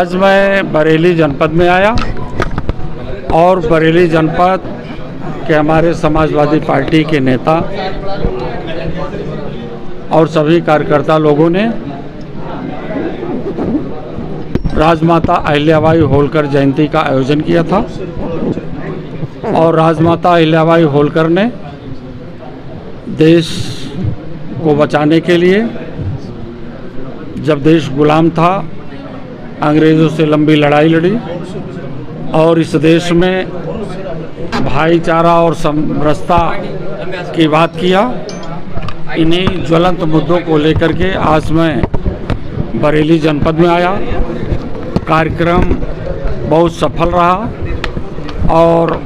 आज मैं बरेली जनपद में आया और बरेली जनपद के हमारे समाजवादी पार्टी के नेता और सभी कार्यकर्ता लोगों ने राजमाता अहिल्याबाई होलकर जयंती का आयोजन किया था और राजमाता अहिल्याबाई होलकर ने देश को बचाने के लिए, जब देश गुलाम था, अंग्रेज़ों से लंबी लड़ाई लड़ी और इस देश में भाईचारा और समरसता की बात किया। इन्हीं ज्वलंत मुद्दों को लेकर के आज मैं बरेली जनपद में आया। कार्यक्रम बहुत सफल रहा और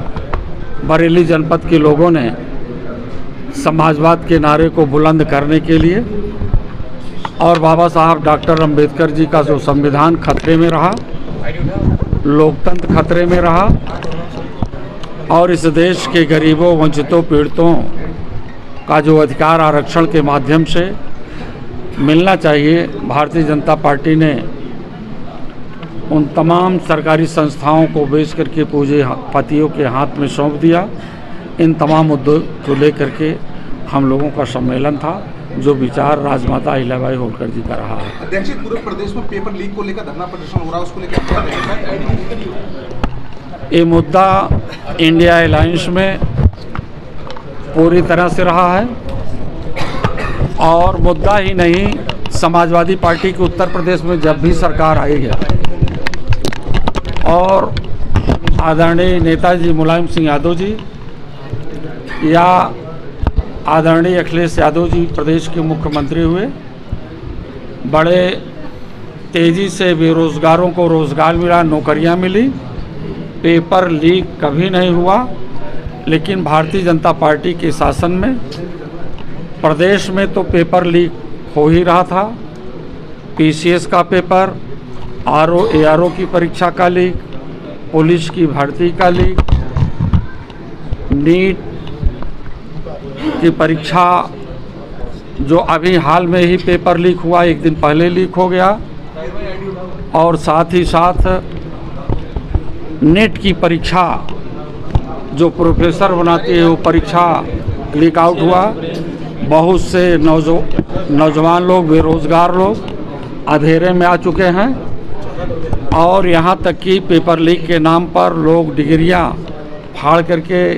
बरेली जनपद के लोगों ने समाजवाद के नारे को बुलंद करने के लिए और बाबा साहब डॉक्टर अंबेडकर जी का जो संविधान खतरे में रहा, लोकतंत्र खतरे में रहा और इस देश के गरीबों, वंचितों, पीड़ितों का जो अधिकार आरक्षण के माध्यम से मिलना चाहिए, भारतीय जनता पार्टी ने उन तमाम सरकारी संस्थाओं को बेच करके पूंजीपतियों के हाथ में सौंप दिया। इन तमाम मुद्दों को लेकर के हम लोगों का सम्मेलन था, जो विचार राजमाता अहिल्याबाई होलकर जी का रहा है। अध्यक्ष जी, पूरे प्रदेश में पेपर लीक को लेकर धरना प्रदर्शन हो रहा है, उसको लेकर क्या कहेंगे? ये मुद्दा इंडिया अलायंस में पूरी तरह से रहा है और मुद्दा ही नहीं, समाजवादी पार्टी की उत्तर प्रदेश में जब भी सरकार आई है और आदरणीय नेताजी मुलायम सिंह यादव जी या आदरणीय अखिलेश यादव जी प्रदेश के मुख्यमंत्री हुए, बड़े तेज़ी से बेरोज़गारों को रोज़गार मिला, नौकरियां मिली, पेपर लीक कभी नहीं हुआ। लेकिन भारतीय जनता पार्टी के शासन में प्रदेश में तो पेपर लीक हो ही रहा था। पीसीएस का पेपर, आरओ एआरओ की परीक्षा का लीक, पुलिस की भर्ती का लीक, नीट की परीक्षा जो अभी हाल में ही पेपर लीक हुआ, एक दिन पहले लीक हो गया और साथ ही साथ नेट की परीक्षा जो प्रोफेसर बनाती है वो परीक्षा लीक आउट हुआ। बहुत से नौजवान लोग, बेरोज़गार लोग अंधेरे में आ चुके हैं और यहाँ तक कि पेपर लीक के नाम पर लोग डिग्रियाँ फाड़ करके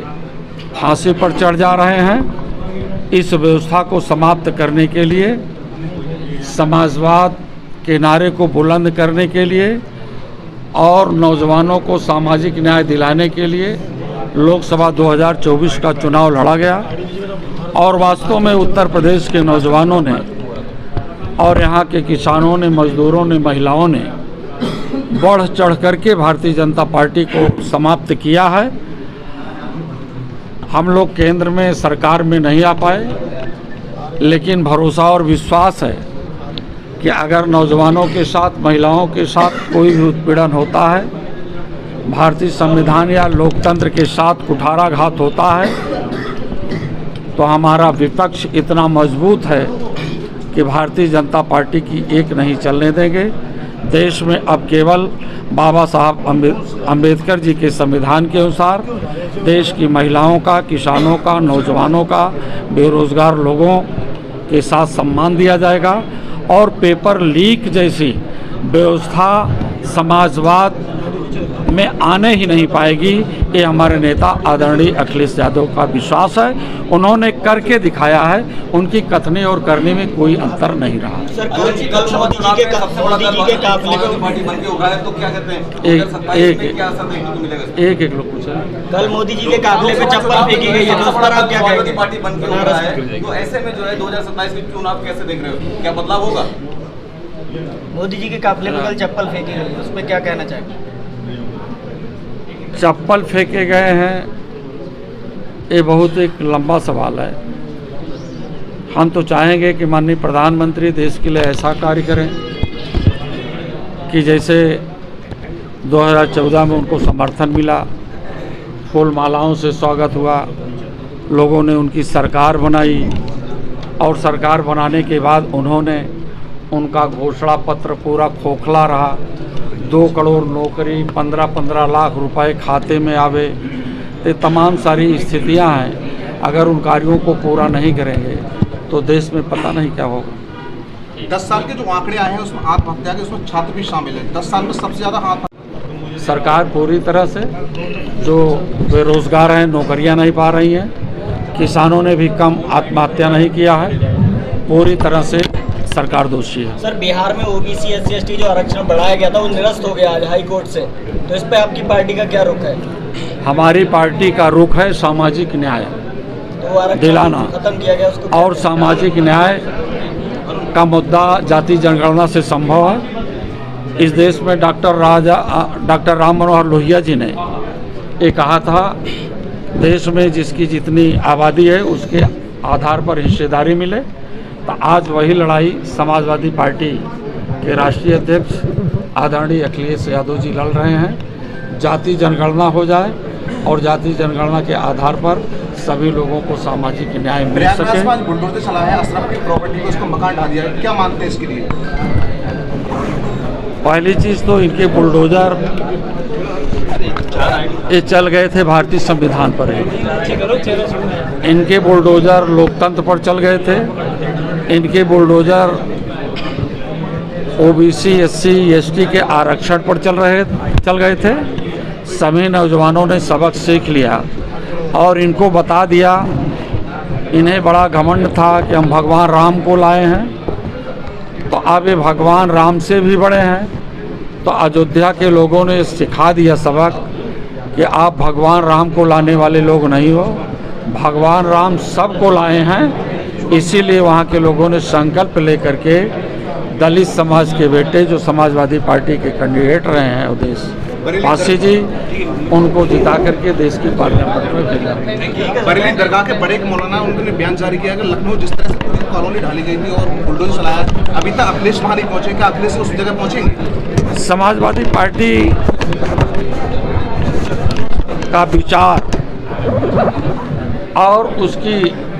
फांसी पर चढ़ जा रहे हैं। इस व्यवस्था को समाप्त करने के लिए, समाजवाद के नारे को बुलंद करने के लिए और नौजवानों को सामाजिक न्याय दिलाने के लिए लोकसभा 2024 का चुनाव लड़ा गया और वास्तव में उत्तर प्रदेश के नौजवानों ने और यहाँ के किसानों ने, मजदूरों ने, महिलाओं ने बढ़ चढ़ करके भारतीय जनता पार्टी को समाप्त किया है। हम लोग केंद्र में सरकार में नहीं आ पाए, लेकिन भरोसा और विश्वास है कि अगर नौजवानों के साथ, महिलाओं के साथ कोई भी उत्पीड़न होता है, भारतीय संविधान या लोकतंत्र के साथ कुठाराघात होता है, तो हमारा विपक्ष इतना मजबूत है कि भारतीय जनता पार्टी की एक नहीं चलने देंगे। देश में अब केवल बाबा साहब अंबेडकर जी के संविधान के अनुसार देश की महिलाओं का, किसानों का, नौजवानों का, बेरोज़गार लोगों के साथ सम्मान दिया जाएगा और पेपर लीक जैसी व्यवस्था समाजवाद में आने ही नहीं पाएगी। ये हमारे नेता आदरणीय अखिलेश यादव का विश्वास है। उन्होंने करके दिखाया है, उनकी कथनी और करने में कोई अंतर नहीं रहा। सर, मोदी जी के काफिले पे पार्टी बन के उभरा है, तो क्या कहते हैं? एक लोग पूछा, कल मोदी जी के काफिले पे चप्पल फेंकी गई है, तो उस पर आप क्या कहेंगे? पार्टी बन के उभरा है, तो ऐसे में जो है 2027 के चुनाव कैसे देख रहे हो? क्या बदलाव होगा? मोदी जी के काफिले पे कल चप्पल फेंकी गई, उस पर क्या कहना चाहेंगे? चप्पल फेंके गए हैं, ये बहुत एक लंबा सवाल है। हम तो चाहेंगे कि माननीय प्रधानमंत्री देश के लिए ऐसा कार्य करें कि जैसे 2014 में उनको समर्थन मिला, फूल मालाओं से स्वागत हुआ, लोगों ने उनकी सरकार बनाई और सरकार बनाने के बाद उन्होंने उनका घोषणा पत्र पूरा खोखला रहा। 2 करोड़ नौकरी, 15-15 लाख रुपए खाते में आवे, ये तमाम सारी स्थितियां हैं। अगर उन कार्यों को पूरा नहीं करेंगे तो देश में पता नहीं क्या होगा। 10 साल के जो आंकड़े आए हैं उसमें आत्महत्या के उसमें छात्र भी शामिल है। 10 साल में सबसे ज़्यादा आत्महत्या। सरकार पूरी तरह से जो बेरोजगार हैं, नौकरियां नहीं पा रही हैं, किसानों ने भी कम आत्महत्या नहीं किया है, पूरी तरह से सरकार दोषी है। सर, बिहार में ओबीसी SC/ST जो आरक्षण बढ़ाया गया था वो निरस्त हो गया आज हाई कोर्ट से, तो इस पे आपकी पार्टी का क्या रुख है? हमारी पार्टी का रुख है सामाजिक न्याय तो आरक्षण दिलाना खत्म किया गया, उसको और सामाजिक न्याय का मुद्दा जाति जनगणना से संभव है। इस देश में डॉक्टर राम मनोहर लोहिया जी ने ये कहा था, देश में जिसकी जितनी आबादी है उसके आधार पर हिस्सेदारी मिले। तो आज वही लड़ाई समाजवादी पार्टी के राष्ट्रीय अध्यक्ष आदरणीय अखिलेश यादव जी लड़ रहे हैं। जाति जनगणना हो जाए और जाति जनगणना के आधार पर सभी लोगों को सामाजिक न्याय मिल सके। बुलडोजर चला है, अशरफ की प्रॉपर्टी को उसको मकान ढा दिया है, क्या मानते हैं इसके लिए? पहली चीज़ तो इनके बुलडोजर ये चल गए थे भारतीय संविधान पर ही। इनके बुलडोजर लोकतंत्र पर चल गए थे। इनके बुलडोजर ओबीसी SC/ST के आरक्षण पर चल गए थे। सभी नौजवानों ने सबक सीख लिया और इनको बता दिया, इन्हें बड़ा घमंड था कि हम भगवान राम को लाए हैं, तो अब ये भगवान राम से भी बड़े हैं। तो अयोध्या के लोगों ने सिखा दिया सबक कि आप भगवान राम को लाने वाले लोग नहीं हो, भगवान राम सबको लाए हैं। इसीलिए वहाँ के लोगों ने संकल्प लेकर के दलित समाज के बेटे जो समाजवादी पार्टी के कैंडिडेट रहे हैं उदेश पासी जी, उनको जिता करके देश की पार्लियामेंट में भेजा। बरेली दरगाह के बड़े मौलाना उन्होंने बयान जारी किया कि लखनऊ जिस तरह से पूरी कॉलोनी ढाली गई थी और बुलडोजर चलाया, अभी तक अखिलेश वहाँ नहीं पहुँचे, क्या अखिलेश उस जगह पहुँचेंगे? समाजवादी पार्टी का विचार और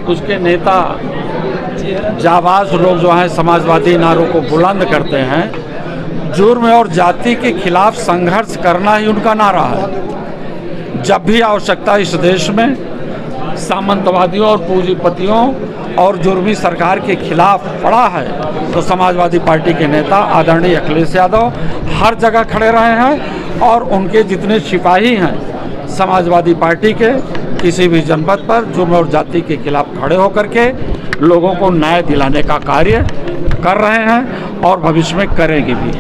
उसके नेता जाबाज लोग जो हैं समाजवादी नारों को बुलंद करते हैं। जुर्म और जाति के खिलाफ संघर्ष करना ही उनका नारा है। जब भी आवश्यकता इस देश में सामंतवादियों और पूंजीपतियों और जुर्मी सरकार के खिलाफ पड़ा है तो समाजवादी पार्टी के नेता आदरणीय अखिलेश यादव हर जगह खड़े रहे हैं और उनके जितने सिपाही हैं समाजवादी पार्टी के किसी भी जनपद पर जुर्म और जाति के खिलाफ खड़े होकर के लोगों को न्याय दिलाने का कार्य कर रहे हैं और भविष्य में करेंगे भी।